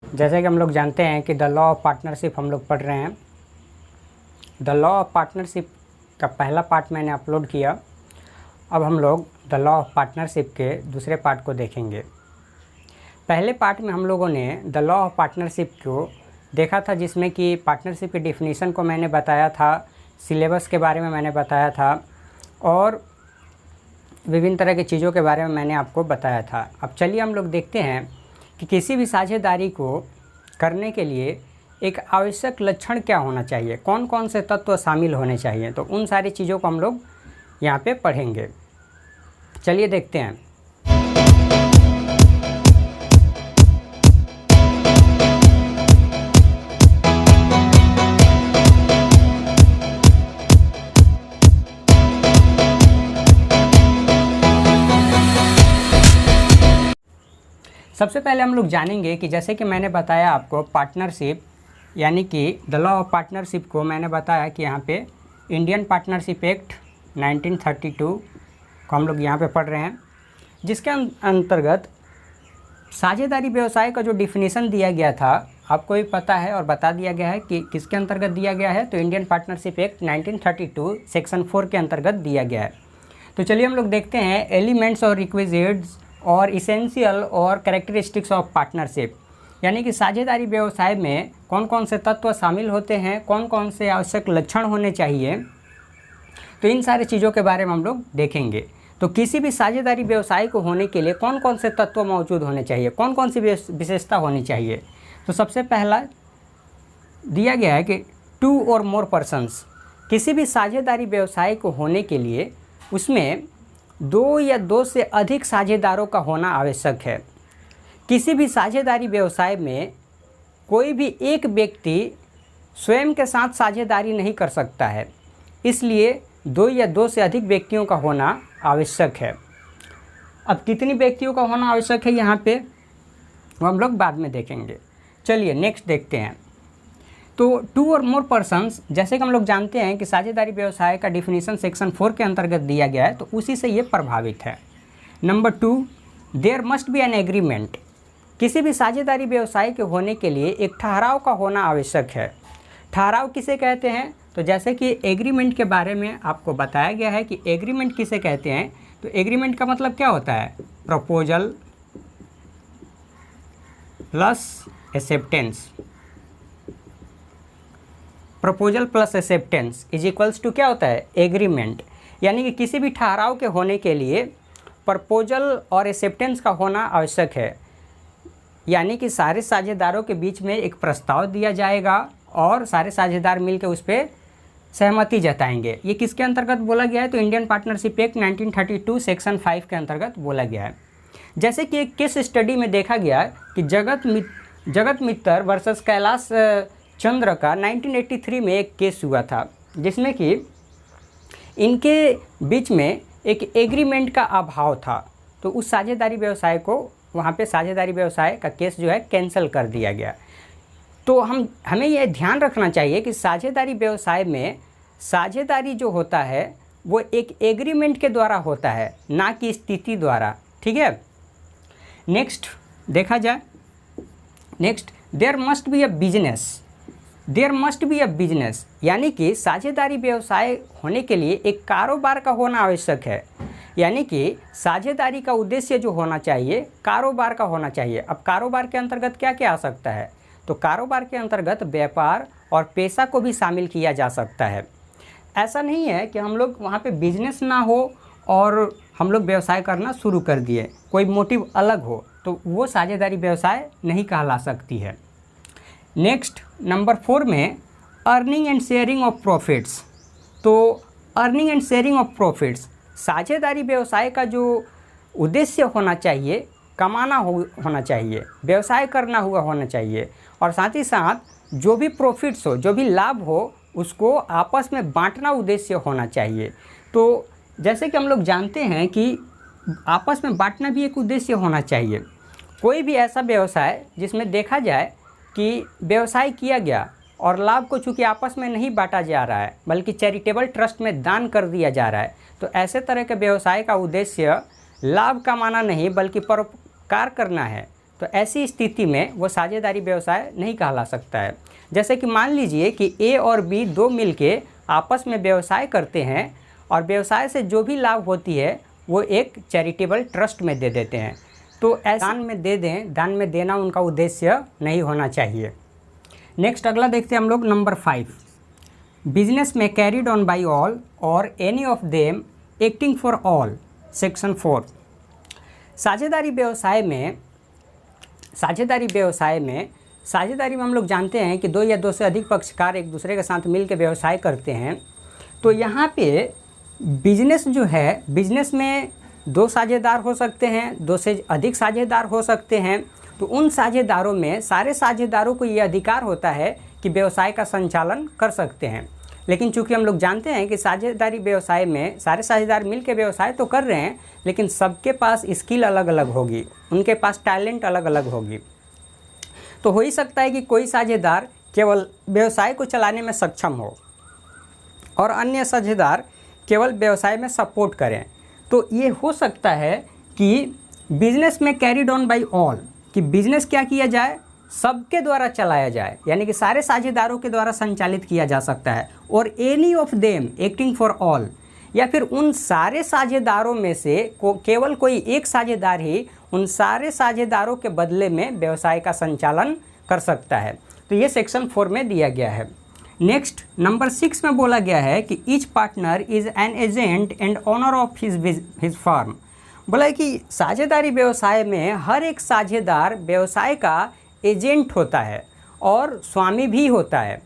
जैसे कि हम लोग जानते हैं कि द लॉ ऑफ पार्टनरशिप हम लोग पढ़ रहे हैं। द लॉ ऑफ पार्टनरशिप का पहला पार्ट मैंने अपलोड किया। अब हम लोग द लॉ ऑफ पार्टनरशिप के दूसरे पार्ट को देखेंगे। पहले पार्ट में हम लोगों ने द लॉ ऑफ पार्टनरशिप को देखा था, जिसमें कि पार्टनरशिप की डेफिनेशन को मैंने बताया था, सिलेबस के बारे में मैंने बताया था और विभिन्न तरह की चीज़ों के बारे में मैंने आपको बताया था। अब चलिए हम लोग देखते हैं कि किसी भी साझेदारी को करने के लिए एक आवश्यक लक्षण क्या होना चाहिए, कौन कौन से तत्व शामिल होने चाहिए। तो उन सारी चीज़ों को हम लोग यहाँ पे पढ़ेंगे। चलिए देखते हैं। सबसे पहले हम लोग जानेंगे कि जैसे कि मैंने बताया आपको पार्टनरशिप, यानी कि द लॉ ऑफ पार्टनरशिप को मैंने बताया कि यहाँ पे इंडियन पार्टनरशिप एक्ट 1932 को हम लोग यहाँ पे पढ़ रहे हैं, जिसके अंतर्गत साझेदारी व्यवसाय का जो डिफिनीशन दिया गया था आपको भी पता है और बता दिया गया है कि किसके अंतर्गत दिया गया है। तो इंडियन पार्टनरशिप एक्ट 1932 सेक्शन 4 के अंतर्गत दिया गया है। तो चलिए हम लोग देखते हैं एलिमेंट्स और रिक्विजिट्स और इसेंशियल और कैरेक्टरिस्टिक्स ऑफ पार्टनरशिप, यानी कि साझेदारी व्यवसाय में कौन कौन से तत्व शामिल होते हैं, कौन कौन से आवश्यक लक्षण होने चाहिए। तो इन सारी चीज़ों के बारे में हम लोग देखेंगे। तो किसी भी साझेदारी व्यवसाय को होने के लिए कौन कौन से तत्व मौजूद होने चाहिए, कौन कौन सी विशेषता होनी चाहिए। तो सबसे पहला दिया गया है कि 2 और मोर पर्सन्स। किसी भी साझेदारी व्यवसाय को होने के लिए उसमें 2 या 2 से अधिक साझेदारों का होना आवश्यक है। किसी भी साझेदारी व्यवसाय में कोई भी एक व्यक्ति स्वयं के साथ साझेदारी नहीं कर सकता है, इसलिए 2 या 2 से अधिक व्यक्तियों का होना आवश्यक है। अब कितनी व्यक्तियों का होना आवश्यक है यहाँ पे वो हम लोग बाद में देखेंगे। चलिए नेक्स्ट देखते हैं। तो 2 और मोर पर्सन्स, जैसे कि हम लोग जानते हैं कि साझेदारी व्यवसाय का डिफिनीशन सेक्शन 4 के अंतर्गत दिया गया है, तो उसी से ये प्रभावित है। Number 2, there must be an agreement. किसी भी साझेदारी व्यवसाय के होने के लिए एक ठहराव का होना आवश्यक है। ठहराव किसे कहते हैं? तो जैसे कि एग्रीमेंट के बारे में आपको बताया गया है कि एग्रीमेंट किसे कहते हैं। तो एग्रीमेंट का मतलब क्या होता है? Proposal plus acceptance. Proposal plus acceptance is equals to क्या होता है? एग्रीमेंट। यानी कि किसी भी ठहराव के होने के लिए प्रपोजल और एक्सेप्टेंस का होना आवश्यक है, यानी कि सारे साझेदारों के बीच में एक प्रस्ताव दिया जाएगा और सारे साझेदार मिलकर उस पर सहमति जताएंगे। ये किसके अंतर्गत बोला गया है? तो इंडियन पार्टनरशिप एक्ट 1932 सेक्शन 5 के अंतर्गत बोला गया है। जैसे कि एक केस स्टडी में देखा गया कि जगत मित्तर वर्सेस कैलाश चंद्र का 1983 में एक केस हुआ था, जिसमें कि इनके बीच में एक एग्रीमेंट का अभाव था। तो उस साझेदारी व्यवसाय को वहाँ पे साझेदारी व्यवसाय का केस जो है कैंसिल कर दिया गया। तो हमें यह ध्यान रखना चाहिए कि साझेदारी व्यवसाय में साझेदारी जो होता है वो एक एग्रीमेंट के द्वारा होता है, ना कि स्थिति द्वारा। ठीक है, नेक्स्ट देखा जाए। Next, there must be a business. There must be a business, यानी कि साझेदारी व्यवसाय होने के लिए एक कारोबार का होना आवश्यक है। यानी कि साझेदारी का उद्देश्य जो होना चाहिए कारोबार का होना चाहिए। अब कारोबार के अंतर्गत क्या क्या आ सकता है? तो कारोबार के अंतर्गत व्यापार और पेशा को भी शामिल किया जा सकता है। ऐसा नहीं है कि हम लोग वहाँ पे बिजनेस ना हो और हम लोग व्यवसाय करना शुरू कर दिए, कोई मोटिव अलग हो, तो वो साझेदारी व्यवसाय नहीं कहला सकती है। नेक्स्ट नंबर 4 में earning and sharing of profits. तो earning and sharing of profits, साझेदारी व्यवसाय का जो उद्देश्य होना चाहिए कमाना होना चाहिए, व्यवसाय करना हुआ होना चाहिए, और साथ ही साथ जो भी प्रॉफिट्स हो, जो भी लाभ हो, उसको आपस में बांटना उद्देश्य होना चाहिए। तो जैसे कि हम लोग जानते हैं कि आपस में बांटना भी एक उद्देश्य होना चाहिए। कोई भी ऐसा व्यवसाय जिसमें देखा जाए कि व्यवसाय किया गया और लाभ को चूँकि आपस में नहीं बांटा जा रहा है बल्कि चैरिटेबल ट्रस्ट में दान कर दिया जा रहा है, तो ऐसे तरह के व्यवसाय का उद्देश्य लाभ कमाना नहीं बल्कि परोपकार करना है। तो ऐसी स्थिति में वो साझेदारी व्यवसाय नहीं कहला सकता है। जैसे कि मान लीजिए कि ए और बी दो मिलके आपस में व्यवसाय करते हैं और व्यवसाय से जो भी लाभ होती है वो एक चैरिटेबल ट्रस्ट में दे देते हैं, तो ऐसा दान में दे दें, दान में देना उनका उद्देश्य नहीं होना चाहिए। नेक्स्ट अगला देखते हैं हम लोग नंबर 5, बिजनेस में कैरिड ऑन बाई ऑल और any of them acting for all, section 4। साझेदारी व्यवसाय में हम लोग जानते हैं कि दो या दो से अधिक पक्षकार एक दूसरे के साथ मिलकर व्यवसाय करते हैं। तो यहाँ पे बिजनेस जो है, बिजनेस में दो साझेदार हो सकते हैं, दो से अधिक साझेदार हो सकते हैं। तो उन साझेदारों में सारे साझेदारों को ये अधिकार होता है कि व्यवसाय का संचालन कर सकते हैं। लेकिन चूंकि हम लोग जानते हैं कि साझेदारी व्यवसाय में सारे साझेदार मिलकर व्यवसाय तो कर रहे हैं, लेकिन सबके पास स्किल अलग अलग होगी, उनके पास टैलेंट अलग अलग होगी। तो हो ही सकता है कि कोई साझेदार केवल व्यवसाय को चलाने में सक्षम हो और अन्य साझेदार केवल व्यवसाय में सपोर्ट करें। तो ये हो सकता है कि बिजनेस में कैरिड ऑन बाय ऑल, कि बिजनेस क्या किया जाए, सबके द्वारा चलाया जाए, यानी कि सारे साझेदारों के द्वारा संचालित किया जा सकता है। और any of them acting for all, या फिर उन सारे साझेदारों में से केवल कोई एक साझेदार ही उन सारे साझेदारों के बदले में व्यवसाय का संचालन कर सकता है। तो ये सेक्शन 4 में दिया गया है। नेक्स्ट नंबर 6 में बोला गया है कि each partner is an agent and owner of his firm. बोला है कि साझेदारी व्यवसाय में हर एक साझेदार व्यवसाय का एजेंट होता है और स्वामी भी होता है।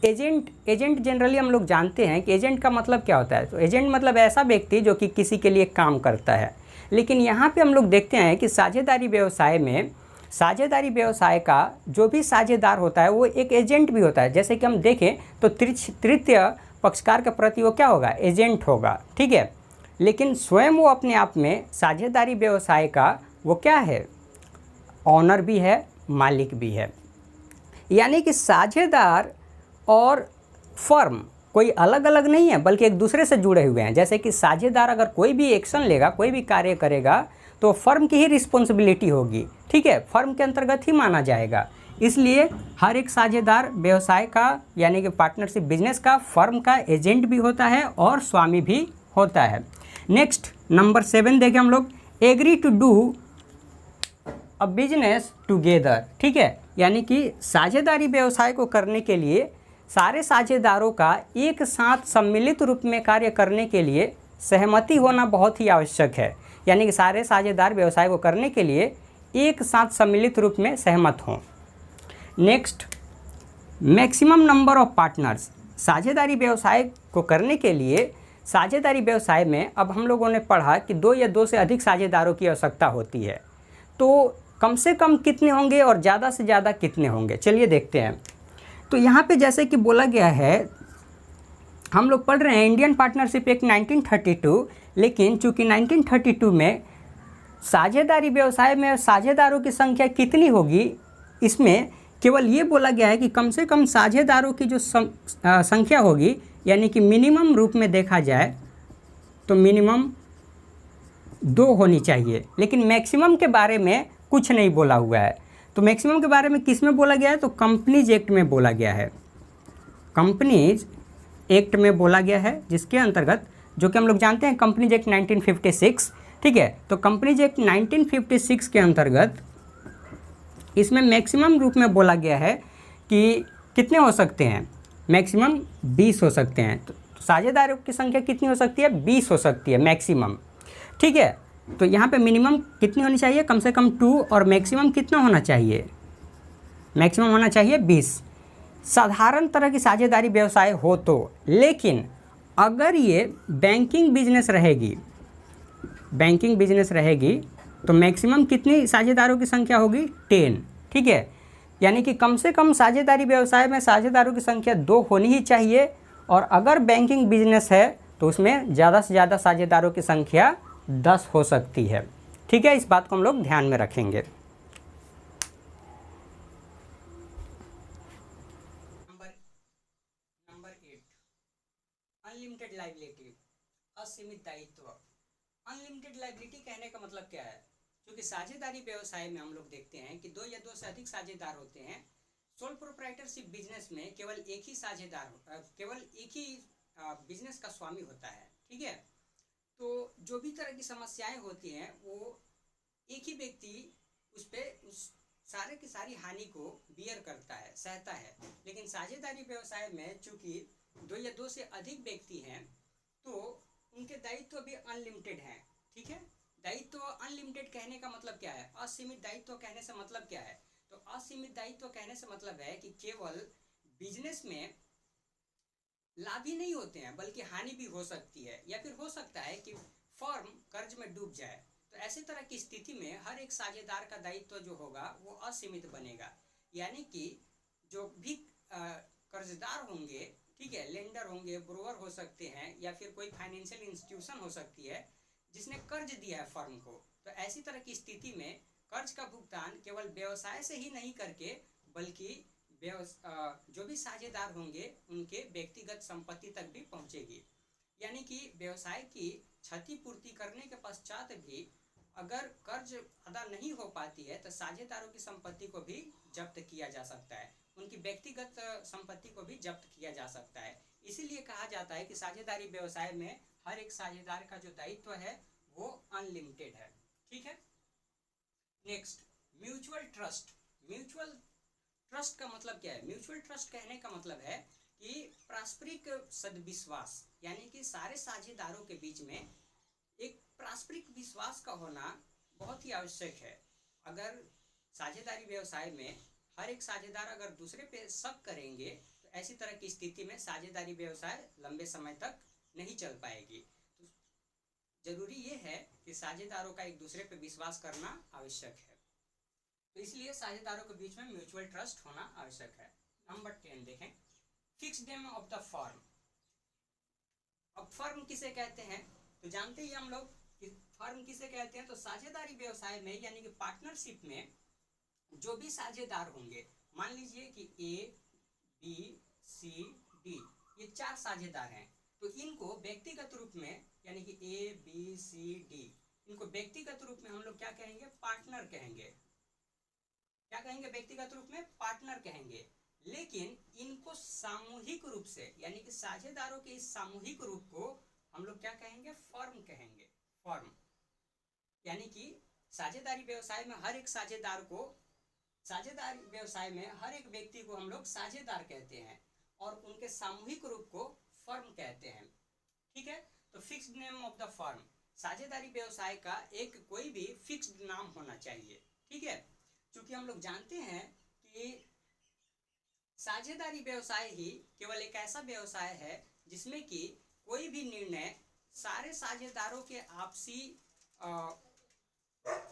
एजेंट जनरली हम लोग जानते हैं कि एजेंट का मतलब क्या होता है। तो एजेंट मतलब ऐसा व्यक्ति जो कि किसी के लिए काम करता है। लेकिन यहाँ पे हम लोग देखते हैं कि साझेदारी व्यवसाय का जो भी साझेदार होता है वो एक एजेंट भी होता है। जैसे कि हम देखें तो तृतीय पक्षकार के प्रति वो क्या होगा, एजेंट होगा, ठीक है। लेकिन स्वयं वो अपने आप में साझेदारी व्यवसाय का वो क्या है, ऑनर भी है, मालिक भी है। यानी कि साझेदार और फर्म कोई अलग अलग नहीं है, बल्कि एक दूसरे से जुड़े हुए हैं। जैसे कि साझेदार अगर कोई भी एक्शन लेगा, कोई भी कार्य करेगा, तो फर्म की ही रिस्पॉन्सिबिलिटी होगी, ठीक है, फर्म के अंतर्गत ही माना जाएगा। इसलिए हर एक साझेदार व्यवसाय का यानी कि पार्टनरशिप बिजनेस का फर्म का एजेंट भी होता है और स्वामी भी होता है। नेक्स्ट नंबर 7 देखें हम लोग, agree to do a business together, ठीक है। यानी कि साझेदारी व्यवसाय को करने के लिए सारे साझेदारों का एक साथ सम्मिलित रूप में कार्य करने के लिए सहमति होना बहुत ही आवश्यक है। यानी कि सारे साझेदार व्यवसाय को करने के लिए एक साथ सम्मिलित रूप में सहमत हों। Next, maximum number of partners. साझेदारी व्यवसाय को करने के लिए साझेदारी व्यवसाय में अब हम लोगों ने पढ़ा कि दो या दो से अधिक साझेदारों की आवश्यकता होती है। तो कम से कम कितने होंगे और ज़्यादा से ज़्यादा कितने होंगे, चलिए देखते हैं। तो यहाँ पे जैसे कि बोला गया है, हम लोग पढ़ रहे हैं इंडियन पार्टनरशिप एक्ट 1932, लेकिन चूंकि 1932 में साझेदारी व्यवसाय में साझेदारों की संख्या कितनी होगी, इसमें केवल ये बोला गया है कि कम से कम साझेदारों की जो संख्या होगी, यानी कि मिनिमम रूप में देखा जाए तो मिनिमम 2 होनी चाहिए। लेकिन मैक्सिमम के बारे में कुछ नहीं बोला हुआ है। तो मैक्सिमम के बारे में किस में बोला गया है, तो कंपनीज एक्ट में बोला गया है। कंपनीज एक्ट में बोला गया है, जिसके अंतर्गत, जो कि हम लोग जानते हैं कंपनीज एक्ट 1956, ठीक है। तो कंपनीज एक्ट 1956 के अंतर्गत इसमें मैक्सिमम रूप में बोला गया है कि कितने हो सकते हैं, मैक्सिमम 20 हो सकते हैं। तो साझेदारों की संख्या कितनी हो सकती है, 20 हो सकती है मैक्सिमम, ठीक है। तो यहाँ पे मिनिमम कितनी होनी चाहिए, कम से कम 2, और मैक्सिमम कितना होना चाहिए, मैक्सिमम होना चाहिए 20। साधारण तरह की साझेदारी व्यवसाय हो तो, लेकिन अगर ये बैंकिंग बिजनेस रहेगी तो मैक्सिमम कितनी साझेदारों की संख्या होगी, 10, ठीक है। यानी कि कम से कम साझेदारी व्यवसाय में साझेदारों की संख्या 2 होनी ही चाहिए, और अगर बैंकिंग बिजनेस है तो उसमें ज़्यादा से ज़्यादा साझेदारों की संख्या 10 हो सकती है, ठीक है। इस बात को हम लोग ध्यान में रखेंगे। नंबर 8, अनलिमिटेड लायबिलिटी, असीमित दायित्व। अनलिमिटेड लायबिलिटी कहने का मतलब क्या है, क्योंकि साझेदारी व्यवसाय में हम लोग देखते हैं कि दो या दो से अधिक साझेदार होते हैं। सोल प्रोप्राइटरशिप बिजनेस में केवल एक ही साझेदार केवल एक ही बिजनेस का स्वामी होता है, ठीक है। तो जो भी तरह की समस्याएं होती हैं वो एक ही व्यक्ति उस सारे की सारी हानि को बियर करता है, सहता है। लेकिन साझेदारी व्यवसाय में चूंकि दो या दो से अधिक व्यक्ति हैं तो उनके दायित्व भी अनलिमिटेड हैं, ठीक है। दायित्व अनलिमिटेड कहने का मतलब क्या है? असीमित दायित्व कहने से मतलब क्या है? तो असीमित दायित्व कहने से मतलब है कि केवल बिजनेस में लाभ ही नहीं होते हैं बल्कि हानि भी हो सकती है, या फिर हो सकता है कि फर्म कर्ज में डूब जाए। तो ऐसे तरह की स्थिति में हर एक साझेदार का दायित्व जो होगा वो असीमित बनेगा। यानी कि जो भी कर्जदार होंगे, ठीक है, लेंडर होंगे, ब्रोवर हो सकते हैं, या फिर कोई फाइनेंशियल इंस्टीट्यूशन हो सकती है जिसने कर्ज दिया है फर्म को। तो ऐसी तरह की स्थिति में कर्ज का भुगतान केवल व्यवसाय से ही नहीं करके बल्कि जो भी साझेदार होंगे उनके व्यक्तिगत संपत्ति तक भी पहुंचेगी। यानी कि व्यवसाय की क्षतिपूर्ति करने के पश्चात भी अगर कर्ज अदा नहीं हो पाती है तो साझेदारों की संपत्ति को भी जब्त किया जा सकता है, उनकी व्यक्तिगत संपत्ति को भी जब्त किया जा सकता है। इसीलिए कहा जाता है कि साझेदारी व्यवसाय में हर एक साझेदार का जो दायित्व है वो अनलिमिटेड है, ठीक है। Next, mutual trust. Mutual trust का मतलब क्या है? म्यूचुअल ट्रस्ट कहने का मतलब है कि पारस्परिक सद्विश्वास, यानी कि सारे साझेदारों के बीच में एक पारस्परिक विश्वास का होना बहुत ही आवश्यक है। अगर साझेदारी व्यवसाय में हर एक साझेदार अगर दूसरे पे शक करेंगे तो ऐसी तरह की स्थिति में साझेदारी व्यवसाय लंबे समय तक नहीं चल पाएगी। तो जरूरी ये है कि साझेदारों का एक दूसरे पे विश्वास करना आवश्यक है। तो इसलिए साझेदारों के बीच में म्यूचुअल ट्रस्ट होना आवश्यक है। नंबर 10 देखें, fix name of the firm. अब फर्म किसे कहते हैं? तो जानते ही हम लोग कि फर्म किसे कहते हैं। तो साझेदारी व्यवसाय में यानी कि पार्टनरशिप में जो भी साझेदार होंगे, मान लीजिए कि ए, बी, सी, डी, ये 4 साझेदार हैं। तो इनको व्यक्तिगत रूप में यानी कि ए, बी, सी, डी, इनको व्यक्तिगत रूप में हम लोग क्या कहेंगे? पार्टनर कहेंगे। क्या कहेंगे? व्यक्तिगत रूप में पार्टनर कहेंगे। लेकिन इनको सामूहिक रूप से यानी कि साझेदारों के इस सामूहिक रूप को हम लोग क्या कहेंगे? फर्म कहेंगे। फर्म यानी कि साझेदारी व्यवसाय में हर एक साझेदार को, साझेदारी व्यवसाय में हर एक व्यक्ति को हम लोग साझेदार कहते हैं और उनके सामूहिक रूप को फर्म कहते हैं, ठीक है। तो fixed name of the firm, साझेदारी व्यवसाय का एक कोई भी फिक्स्ड नाम होना चाहिए, ठीक है। क्योंकि हम लोग जानते हैं कि साझेदारी व्यवसाय ही केवल एक ऐसा व्यवसाय है जिसमें कि कोई भी निर्णय सारे साझेदारों के आपसी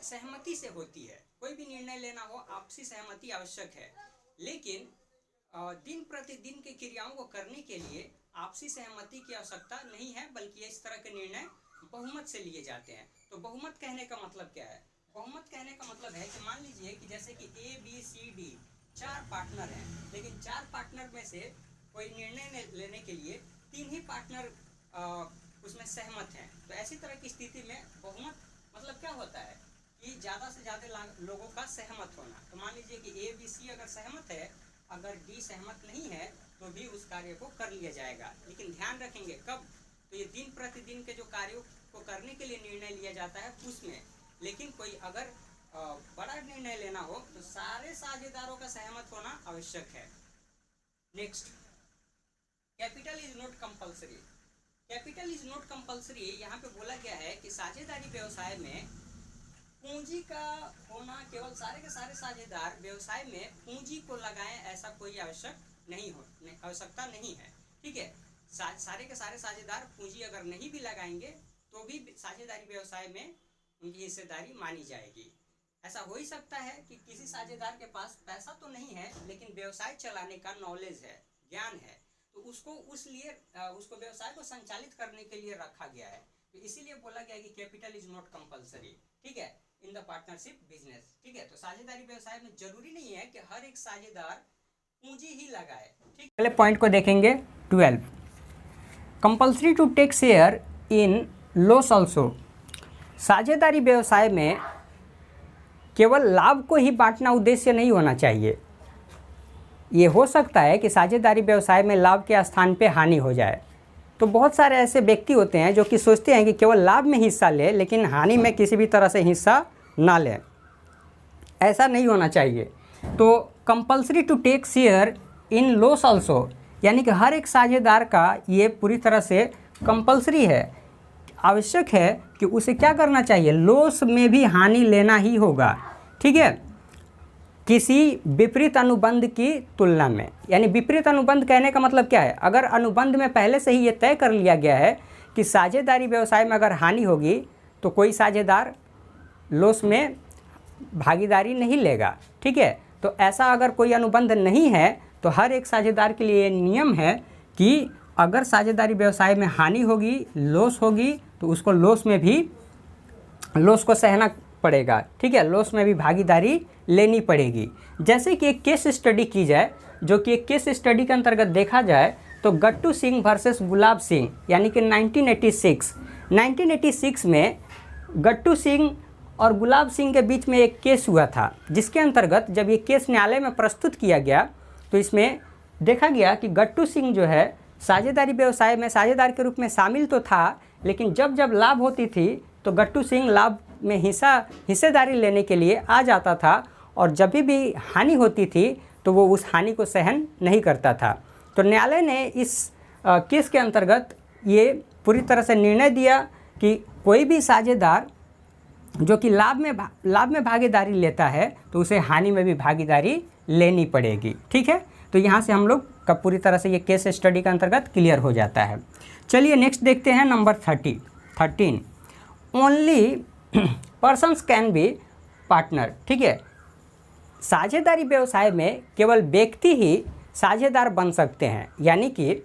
सहमति से होती है। कोई भी निर्णय लेना हो आपसी सहमति आवश्यक है। लेकिन दिन प्रतिदिन के क्रियाओं को करने के लिए आपसी सहमति की आवश्यकता नहीं है, बल्कि इस तरह के निर्णय बहुमत से लिए जाते हैं। तो बहुमत कहने का मतलब क्या है? बहुमत कहने का मतलब है कि मान लीजिए कि जैसे कि ए, बी, सी, डी 4 पार्टनर हैं, लेकिन 4 पार्टनर में से कोई निर्णय लेने के लिए 3 ही पार्टनर उसमें सहमत हैं। तो ऐसी तरह की स्थिति में बहुमत मतलब क्या होता है कि ज़्यादा से ज़्यादा लोगों का सहमत होना। तो मान लीजिए कि ए, बी, सी अगर सहमत है, अगर डी सहमत नहीं है तो भी उस कार्य को कर लिया जाएगा। लेकिन ध्यान रखेंगे कब? तो ये दिन प्रतिदिन के जो कार्यों को करने के लिए निर्णय लिया जाता है उसमें। लेकिन कोई अगर बड़ा निर्णय लेना हो तो सारे साझेदारों का सहमत होना आवश्यक है। Next, capital is not compulsory. Capital is not compulsory यहाँ पे बोला गया है कि साझेदारी व्यवसाय में पूंजी का होना, केवल सारे के सारे साझेदार व्यवसाय में पूंजी को लगाएं ऐसा कोई आवश्यकता नहीं है, ठीक है। सारे के सारे साझेदार पूंजी अगर नहीं भी लगाएंगे तो भी साझेदारी व्यवसाय में उनकी हिस्सेदारी मानी जाएगी। ऐसा हो ही सकता है कि किसी साझेदार के पास पैसा तो नहीं है लेकिन व्यवसाय चलाने का नॉलेज है, ज्ञान है, तो उसको व्यवसाय को संचालित करने के लिए रखा गया है। तो इसीलिए बोला गया है कि कैपिटल इज नॉट कंपल्सरी, ठीक है, इन द पार्टनरशिप बिजनेस, ठीक है। तो साझेदारी व्यवसाय में जरूरी नहीं है कि हर एक साझेदार पूंजी ही लगाए, ठीक। पहले पॉइंट को देखेंगे 12, compulsory to take share in loss also. साझेदारी व्यवसाय में केवल लाभ को ही बांटना उद्देश्य नहीं होना चाहिए। ये हो सकता है कि साझेदारी व्यवसाय में लाभ के स्थान पे हानि हो जाए। तो बहुत सारे ऐसे व्यक्ति होते हैं जो कि सोचते हैं कि केवल लाभ में हिस्सा ले, लेकिन हानि में किसी भी तरह से हिस्सा ना लें। ऐसा नहीं होना चाहिए। तो compulsory to take share in loss also, यानी कि हर एक साझेदार का ये पूरी तरह से कंपल्सरी है, आवश्यक है कि उसे क्या करना चाहिए, लॉस में भी हानि लेना ही होगा। ठीक है, किसी विपरीत अनुबंध की तुलना में। यानी विपरीत अनुबंध कहने का मतलब क्या है, अगर अनुबंध में पहले से ही ये तय कर लिया गया है कि साझेदारी व्यवसाय में अगर हानि होगी तो कोई साझेदार लॉस में भागीदारी नहीं लेगा। ठीक है, तो ऐसा अगर कोई अनुबंध नहीं है तो हर एक साझेदार के लिए नियम है कि अगर साझेदारी व्यवसाय में हानि होगी, लॉस होगी, तो उसको लॉस को सहना पड़ेगा। ठीक है, लॉस में भी भागीदारी लेनी पड़ेगी। जैसे कि एक केस स्टडी की जाए, जो कि एक केस स्टडी के अंतर्गत देखा जाए तो गट्टू सिंह वर्सेस गुलाब सिंह, यानी कि 1986 में गट्टू सिंह और गुलाब सिंह के बीच में एक केस हुआ था, जिसके अंतर्गत जब ये केस न्यायालय में प्रस्तुत किया गया तो इसमें देखा गया कि गट्टू सिंह जो है साझेदारी व्यवसाय में साझेदार के रूप में शामिल तो था, लेकिन जब जब लाभ होती थी तो गट्टू सिंह लाभ में हिस्सेदारी लेने के लिए आ जाता था, और जब भी हानि होती थी तो वो उस हानि को सहन नहीं करता था। तो न्यायालय ने इस केस के अंतर्गत ये पूरी तरह से निर्णय दिया कि कोई भी साझेदार जो कि लाभ में भागीदारी लेता है तो उसे हानि में भी भागीदारी लेनी पड़ेगी। ठीक है, तो यहाँ से हम लोग का पूरी तरह से ये केस स्टडी के अंतर्गत क्लियर हो जाता है। चलिए नेक्स्ट देखते हैं number 13, only persons can be partner. ठीक है, साझेदारी व्यवसाय में केवल व्यक्ति ही साझेदार बन सकते हैं। यानी कि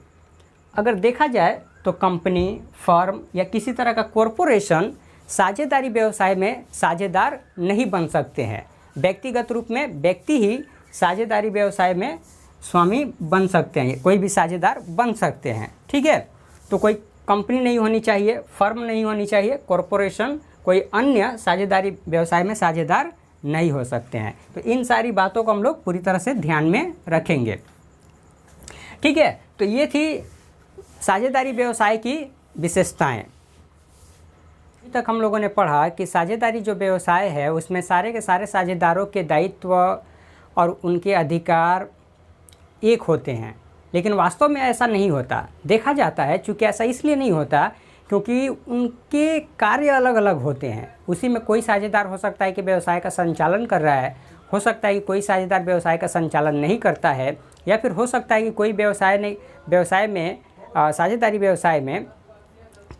अगर देखा जाए तो कंपनी, फर्म या किसी तरह का कॉरपोरेशन साझेदारी व्यवसाय में साझेदार नहीं बन सकते हैं। व्यक्तिगत रूप में व्यक्ति ही साझेदारी व्यवसाय में स्वामी बन सकते हैं, कोई भी साझेदार बन सकते हैं। ठीक है, तो कोई कंपनी नहीं होनी चाहिए, फर्म नहीं होनी चाहिए, कॉरपोरेशन, कोई अन्य साझेदारी व्यवसाय में साझेदार नहीं हो सकते हैं। तो इन सारी बातों को हम लोग पूरी तरह से ध्यान में रखेंगे। ठीक है, तो ये थी साझेदारी व्यवसाय की विशेषताएं। अभी तक हम लोगों ने पढ़ा कि साझेदारी जो व्यवसाय है उसमें सारे के सारे साझेदारों के दायित्व और उनके अधिकार एक होते हैं, लेकिन वास्तव में ऐसा नहीं होता। देखा जाता है, चूँकि ऐसा इसलिए नहीं होता क्योंकि उनके कार्य अलग अलग होते हैं। उसी में कोई साझेदार हो सकता है कि व्यवसाय का संचालन कर रहा है, हो सकता है कि कोई साझेदार व्यवसाय का संचालन नहीं करता है, या फिर हो सकता है कि कोई साझेदारी व्यवसाय में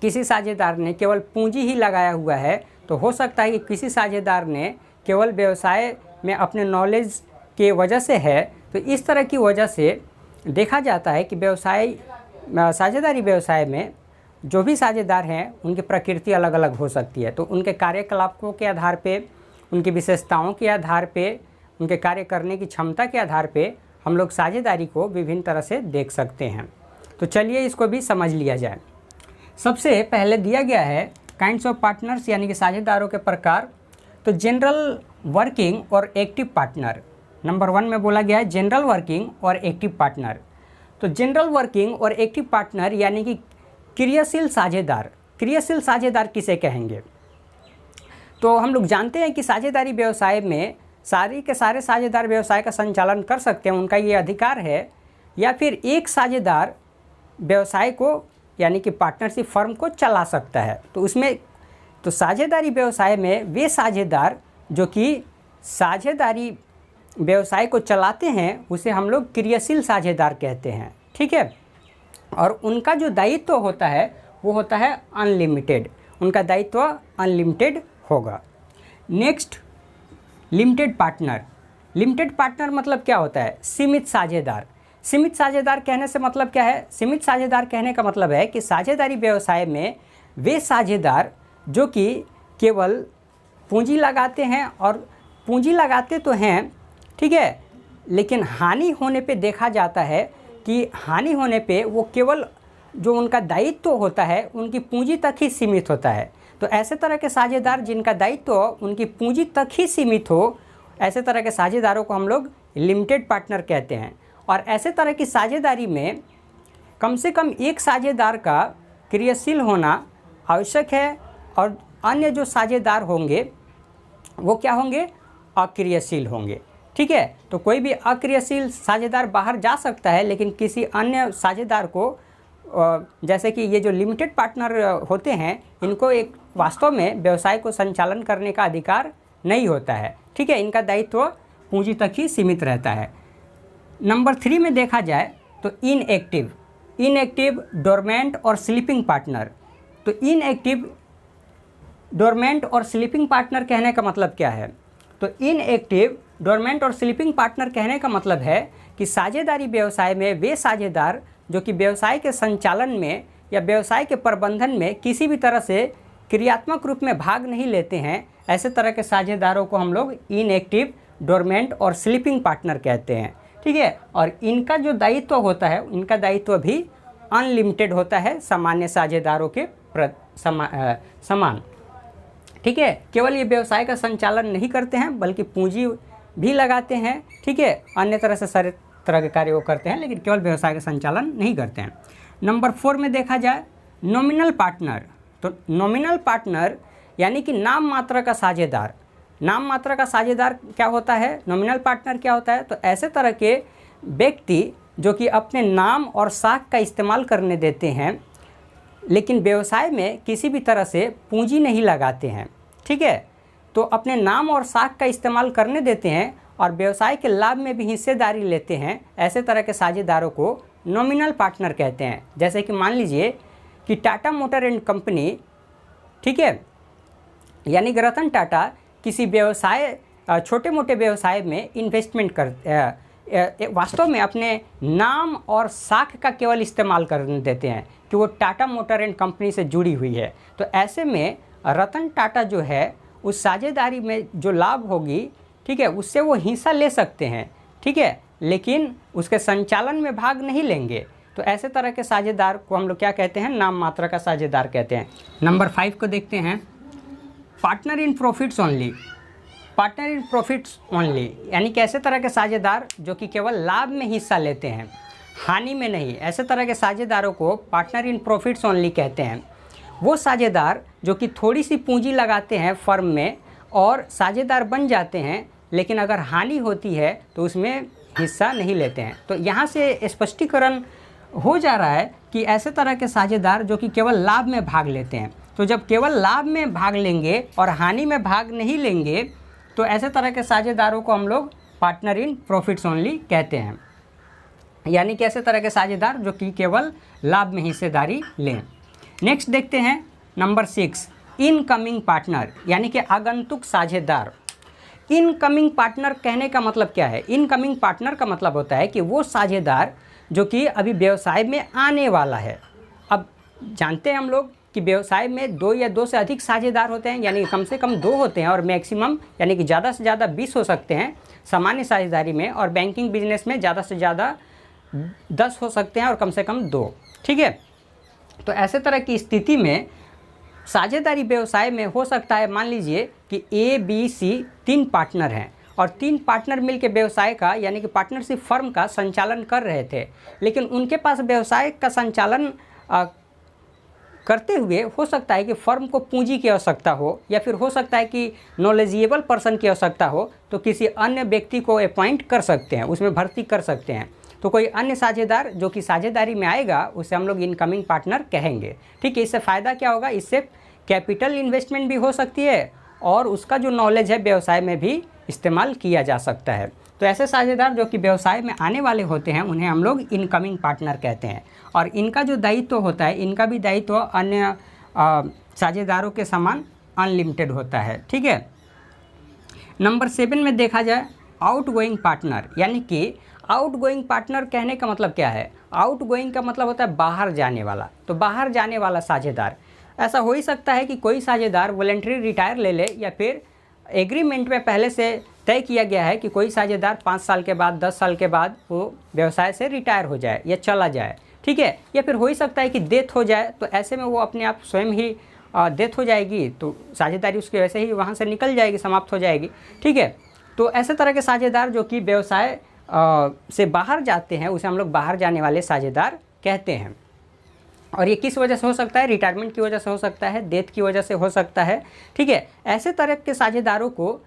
किसी साझेदार ने केवल पूंजी ही लगाया हुआ है। तो हो सकता है कि किसी साझेदार ने केवल व्यवसाय में अपने नॉलेज के वजह से है। तो इस तरह की वजह से देखा जाता है कि साझेदारी व्यवसाय में जो भी साझेदार हैं उनकी प्रकृति अलग अलग हो सकती है। तो उनके कार्यकलापों के आधार पे, उनकी विशेषताओं के आधार पे, उनके कार्य करने की क्षमता के आधार पे हम लोग साझेदारी को विभिन्न तरह से देख सकते हैं। तो चलिए इसको भी समझ लिया जाए। सबसे पहले दिया गया है काइंड्स ऑफ पार्टनर्स, यानी कि साझेदारों के प्रकार। तो जनरल वर्किंग और एक्टिव पार्टनर, नंबर 1 में बोला गया है जनरल वर्किंग और एक्टिव पार्टनर। तो जनरल वर्किंग और एक्टिव पार्टनर यानी कि क्रियाशील साझेदार। क्रियाशील साझेदार किसे कहेंगे? तो हम लोग जानते हैं कि साझेदारी व्यवसाय में सारे के सारे साझेदार व्यवसाय का संचालन कर सकते हैं, उनका ये अधिकार है। या फिर एक साझेदार व्यवसाय को यानी कि पार्टनरशिप फर्म को चला सकता है। तो साझेदारी व्यवसाय में वे साझेदार जो कि साझेदारी व्यवसाय को चलाते हैं उसे हम लोग क्रियाशील साझेदार कहते हैं। ठीक है, और उनका जो दायित्व होता है वो होता है अनलिमिटेड। उनका दायित्व अनलिमिटेड होगा। Next, limited partner. Limited partner मतलब क्या होता है? सीमित साझेदार। सीमित साझेदार कहने से मतलब क्या है? सीमित साझेदार कहने का मतलब है कि साझेदारी व्यवसाय में वे साझेदार जो कि केवल पूंजी लगाते हैं, और पूंजी लगाते तो हैं, ठीक है, लेकिन हानि होने पे देखा जाता है कि हानि होने पे वो केवल जो उनका दायित्व होता है उनकी पूंजी तक ही सीमित होता है। तो ऐसे तरह के साझेदार जिनका दायित्व उनकी पूंजी तक ही सीमित हो, ऐसे तरह के साझेदारों को हम लोग लिमिटेड पार्टनर कहते हैं। और ऐसे तरह की साझेदारी में कम से कम एक साझेदार का क्रियाशील होना आवश्यक है और अन्य जो साझेदार होंगे वो क्या होंगे, अक्रियाशील होंगे। ठीक है, तो कोई भी अक्रियाशील साझेदार बाहर जा सकता है, लेकिन किसी अन्य साझेदार को जैसे कि ये जो लिमिटेड पार्टनर होते हैं, इनको एक वास्तव में व्यवसाय को संचालन करने का अधिकार नहीं होता है। ठीक है, इनका दायित्व पूंजी तक ही सीमित रहता है। नंबर 3 में देखा जाए तो इनएक्टिव, डोरमेंट और स्लीपिंग पार्टनर। तो इनएक्टिव, डोरमेंट और स्लीपिंग पार्टनर कहने का मतलब क्या है? तो इनएक्टिव, डोरमेंट और स्लीपिंग पार्टनर कहने का मतलब है कि साझेदारी व्यवसाय में वे साझेदार जो कि व्यवसाय के संचालन में या व्यवसाय के प्रबंधन में किसी भी तरह से क्रियात्मक रूप में भाग नहीं लेते हैं, ऐसे तरह के साझेदारों को हम लोग इनएक्टिव, डोरमेंट और स्लीपिंग पार्टनर कहते हैं। ठीक है, और इनका जो दायित्व होता है, इनका दायित्व भी अनलिमिटेड होता है सामान्य साझेदारों के समान। ठीक है, केवल ये व्यवसाय का संचालन नहीं करते हैं बल्कि पूंजी भी लगाते हैं। ठीक है, अन्य तरह से सारे तरह के कार्य वो करते हैं, लेकिन केवल व्यवसाय का संचालन नहीं करते हैं। नंबर 4 में देखा जाए नॉमिनल पार्टनर। तो नॉमिनल पार्टनर यानी कि नाम मात्र का साझेदार। नाम मात्र का साझेदार क्या होता है, नॉमिनल पार्टनर क्या होता है? तो ऐसे तरह के व्यक्ति जो कि अपने नाम और साख का इस्तेमाल करने देते हैं, लेकिन व्यवसाय में किसी भी तरह से पूंजी नहीं लगाते हैं। ठीक है, तो अपने नाम और साख का इस्तेमाल करने देते हैं और व्यवसाय के लाभ में भी हिस्सेदारी लेते हैं, ऐसे तरह के साझेदारों को नॉमिनल पार्टनर कहते हैं। जैसे कि मान लीजिए कि टाटा मोटर एंड कंपनी, ठीक है, यानी कि रतन टाटा किसी व्यवसाय, छोटे मोटे व्यवसाय में इन्वेस्टमेंट वास्तव में अपने नाम और साख का केवल इस्तेमाल करने देते हैं कि वो टाटा मोटर एंड कंपनी से जुड़ी हुई है। तो ऐसे में रतन टाटा जो है उस साझेदारी में जो लाभ होगी, ठीक है, उससे वो हिस्सा ले सकते हैं। ठीक है, लेकिन उसके संचालन में भाग नहीं लेंगे। तो ऐसे तरह के साझेदार को हम लोग क्या कहते हैं, नाम मात्र का साझेदार कहते हैं। नंबर 5 को देखते हैं, partner in profits only. Partner in profits only यानी कि ऐसे तरह के साझेदार जो कि केवल लाभ में हिस्सा लेते हैं, हानि में नहीं, ऐसे तरह के साझेदारों को पार्टनर इन प्रॉफिट्स ओनली कहते हैं। वो साझेदार जो कि थोड़ी सी पूंजी लगाते हैं फर्म में और साझेदार बन जाते हैं, लेकिन अगर हानि होती है तो उसमें हिस्सा नहीं लेते हैं। तो यहाँ से स्पष्टीकरण हो जा रहा है कि ऐसे तरह के साझेदार जो कि केवल लाभ में भाग लेते हैं, तो जब केवल लाभ में भाग लेंगे और हानि में भाग नहीं लेंगे, तो ऐसे तरह के साझेदारों को हम लोग पार्टनर इन प्रॉफिट्स ओनली कहते हैं। यानी कि ऐसे तरह के साझेदार जो कि केवल लाभ में हिस्सेदारी लें। नेक्स्ट देखते हैं नंबर 6, इनकमिंग पार्टनर यानी कि आगंतुक साझेदार। इनकमिंग पार्टनर कहने का मतलब क्या है? इनकमिंग पार्टनर का मतलब होता है कि वो साझेदार जो कि अभी व्यवसाय में आने वाला है। अब जानते हैं हम लोग कि व्यवसाय में 2 या 2 से अधिक साझेदार होते हैं, यानी कम से कम 2 होते हैं और मैक्सिमम यानी कि ज़्यादा से ज़्यादा 20 हो सकते हैं सामान्य साझेदारी में, और बैंकिंग बिजनेस में ज़्यादा से ज़्यादा 10 हो सकते हैं और कम से कम 2। ठीक है, तो ऐसे तरह की स्थिति में साझेदारी व्यवसाय में हो सकता है, मान लीजिए कि ABC 3 पार्टनर हैं और 3 पार्टनर मिलकर व्यवसाय का यानी कि पार्टनरशिप फर्म का संचालन कर रहे थे, लेकिन उनके पास व्यवसाय का संचालन करते हुए हो सकता है कि फर्म को पूंजी की आवश्यकता हो, या फिर हो सकता है कि नॉलेजेबल पर्सन की आवश्यकता हो, तो किसी अन्य व्यक्ति को अपॉइंट कर सकते हैं, उसमें भर्ती कर सकते हैं। तो कोई अन्य साझेदार जो कि साझेदारी में आएगा उसे हम लोग इनकमिंग पार्टनर कहेंगे। ठीक है, इससे फ़ायदा क्या होगा? इससे कैपिटल इन्वेस्टमेंट भी हो सकती है और उसका जो नॉलेज है व्यवसाय में भी इस्तेमाल किया जा सकता है। तो ऐसे साझेदार जो कि व्यवसाय में आने वाले होते हैं उन्हें हम लोग इनकमिंग पार्टनर कहते हैं, और इनका जो दायित्व होता है, इनका भी दायित्व अन्य साझेदारों के समान अनलिमिटेड होता है। ठीक है, नंबर 7 में देखा जाए आउटगोइंग पार्टनर, यानी कि आउटगोइंग पार्टनर कहने का मतलब क्या है? आउटगोइंग का मतलब होता है बाहर जाने वाला। तो बाहर जाने वाला साझेदार, ऐसा हो ही सकता है कि कोई साझेदार वॉलंटरी रिटायर ले ले, या फिर एग्रीमेंट में पहले से तय किया गया है कि कोई साझेदार 5 साल के बाद 10 साल के बाद वो व्यवसाय से रिटायर हो जाए या चला जाए। ठीक है, या फिर हो ही सकता है कि डेथ हो जाए, तो ऐसे में वो अपने आप स्वयं ही डेथ हो जाएगी तो साझेदारी उसकी वैसे ही वहाँ से निकल जाएगी, समाप्त हो जाएगी। ठीक है, तो ऐसे तरह के साझेदार जो कि व्यवसाय से बाहर जाते हैं उसे हम लोग बाहर जाने वाले साझेदार कहते हैं। और ये किस वजह से हो सकता है? रिटायरमेंट की वजह से हो सकता है, डेथ की वजह से हो सकता है। ठीक है, ऐसे तरह के साझेदारों को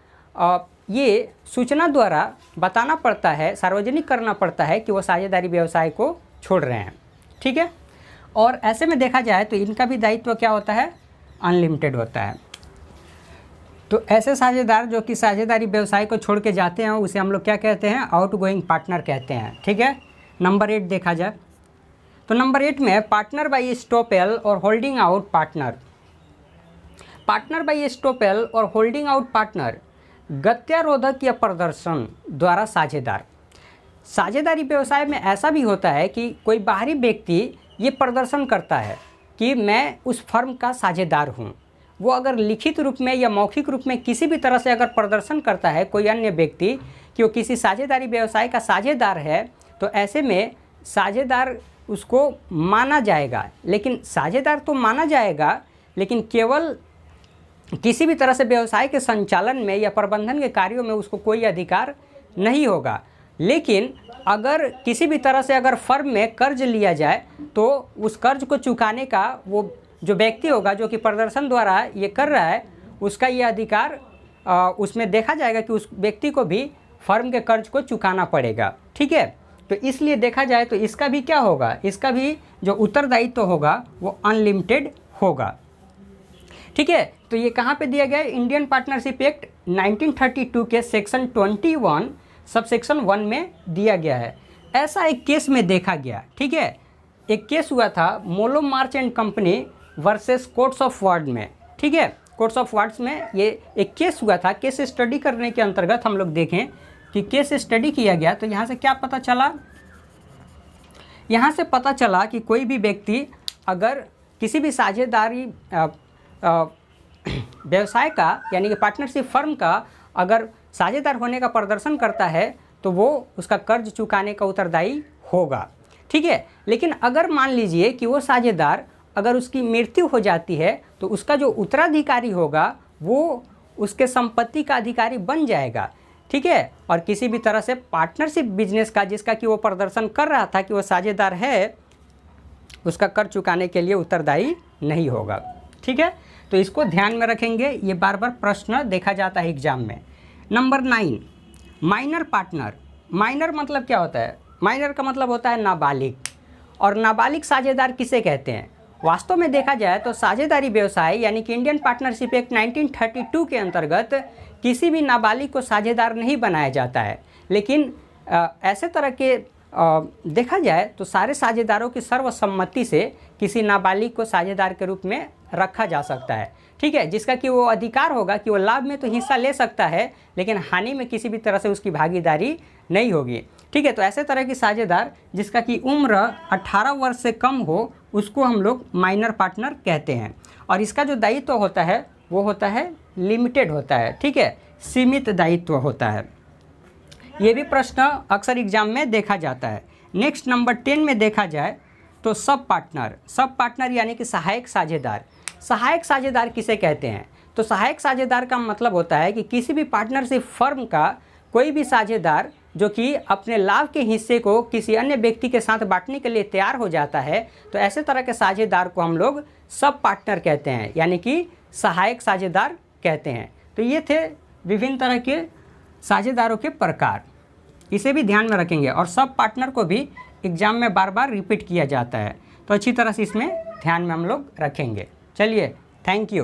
ये सूचना द्वारा बताना पड़ता है, सार्वजनिक करना पड़ता है कि वो साझेदारी व्यवसाय को छोड़ रहे हैं। ठीक है, और ऐसे में देखा जाए तो इनका भी दायित्व क्या होता है? अनलिमिटेड होता है। तो ऐसे साझेदार जो कि साझेदारी व्यवसाय को छोड़ के जाते हैं उसे हम लोग क्या कहते हैं? आउटगोइंग पार्टनर कहते हैं। ठीक है, नंबर 8 देखा जाए तो नंबर 8 में पार्टनर बाई स्टॉपेल और holding out partner. Partner by estoppel और होल्डिंग आउट पार्टनर गत्यारोधक या प्रदर्शन द्वारा साझेदार। साझेदारी व्यवसाय में ऐसा भी होता है कि कोई बाहरी व्यक्ति ये प्रदर्शन करता है कि मैं उस फर्म का साझेदार हूँ। वो अगर लिखित रूप में या मौखिक रूप में किसी भी तरह से अगर प्रदर्शन करता है कोई अन्य व्यक्ति कि वो किसी साझेदारी व्यवसाय का साझेदार है, तो ऐसे में साझेदार उसको माना जाएगा। लेकिन साझेदार तो माना जाएगा, लेकिन केवल किसी भी तरह से व्यवसाय के संचालन में या प्रबंधन के कार्यों में उसको कोई अधिकार नहीं होगा। लेकिन अगर किसी भी तरह से अगर फर्म में कर्ज लिया जाए तो उस कर्ज को चुकाने का वो जो व्यक्ति होगा जो कि प्रदर्शन द्वारा ये कर रहा है, उसका ये अधिकार उसमें देखा जाएगा कि उस व्यक्ति को भी फर्म के कर्ज को चुकाना पड़ेगा। ठीक है, तो इसलिए देखा जाए तो इसका भी क्या होगा? इसका भी जो उत्तरदायित्व होगा वो अनलिमिटेड होगा। ठीक है, तो ये कहाँ पे दिया गया है? इंडियन पार्टनरशिप एक्ट 1932 के सेक्शन 21 सबसेक्शन 1 में दिया गया है। ऐसा एक केस में देखा गया। ठीक है, एक केस हुआ था Mollwo March and company versus courts of wards में। ठीक है, कोर्ट्स ऑफ वार्ड्स में ये एक केस हुआ था। केस स्टडी करने के अंतर्गत हम लोग देखें कि केस स्टडी किया गया तो यहाँ से क्या पता चला? यहाँ से पता चला कि कोई भी व्यक्ति अगर किसी भी साझेदारी व्यवसाय का यानी कि पार्टनरशिप फर्म का अगर साझेदार होने का प्रदर्शन करता है तो वो उसका कर्ज चुकाने का उत्तरदायी होगा। ठीक है, लेकिन अगर मान लीजिए कि वो साझेदार अगर उसकी मृत्यु हो जाती है तो उसका जो उत्तराधिकारी होगा वो उसके संपत्ति का अधिकारी बन जाएगा। ठीक है, और किसी भी तरह से पार्टनरशिप बिजनेस का जिसका कि वो प्रदर्शन कर रहा था कि वो साझेदार है, उसका कर्ज चुकाने के लिए उत्तरदायी नहीं होगा। ठीक है, तो इसको ध्यान में रखेंगे, ये बार बार प्रश्न देखा जाता है एग्जाम में। Number 9 minor partner. माइनर मतलब क्या होता है? माइनर का मतलब होता है नाबालिग। और नाबालिग साझेदार किसे कहते हैं? वास्तव में देखा जाए तो साझेदारी व्यवसाय यानी कि इंडियन पार्टनरशिप एक्ट 1932 के अंतर्गत किसी भी नाबालिग को साझेदार नहीं बनाया जाता है। लेकिन ऐसे तरह के देखा जाए तो सारे साझेदारों की सर्वसम्मति से किसी नाबालिग को साझेदार के रूप में रखा जा सकता है। ठीक है, जिसका कि वो अधिकार होगा कि वो लाभ में तो हिस्सा ले सकता है लेकिन हानि में किसी भी तरह से उसकी भागीदारी नहीं होगी। ठीक है, तो ऐसे तरह की साझेदार जिसका कि उम्र 18 वर्ष से कम हो उसको हम लोग माइनर पार्टनर कहते हैं। और इसका जो दायित्व होता है वो होता है लिमिटेड होता है। ठीक है, सीमित दायित्व होता है। ये भी प्रश्न अक्सर एग्जाम में देखा जाता है। नेक्स्ट नंबर 10 में देखा जाए तो सब पार्टनर। सब पार्टनर यानी कि सहायक साझेदार। सहायक साझेदार किसे कहते हैं? तो सहायक साझेदार का मतलब होता है कि किसी भी पार्टनरशिप फर्म का कोई भी साझेदार जो कि अपने लाभ के हिस्से को किसी अन्य व्यक्ति के साथ बांटने के लिए तैयार हो जाता है, तो ऐसे तरह के साझेदार को हम लोग सब पार्टनर कहते हैं यानी कि सहायक साझेदार कहते हैं। तो ये थे विभिन्न तरह के साझेदारों के प्रकार, इसे भी ध्यान में रखेंगे। और सब पार्टनर को भी एग्जाम में बार बार रिपीट किया जाता है, तो अच्छी तरह से इसमें ध्यान में हम लोग रखेंगे। चलिए, थैंक यू।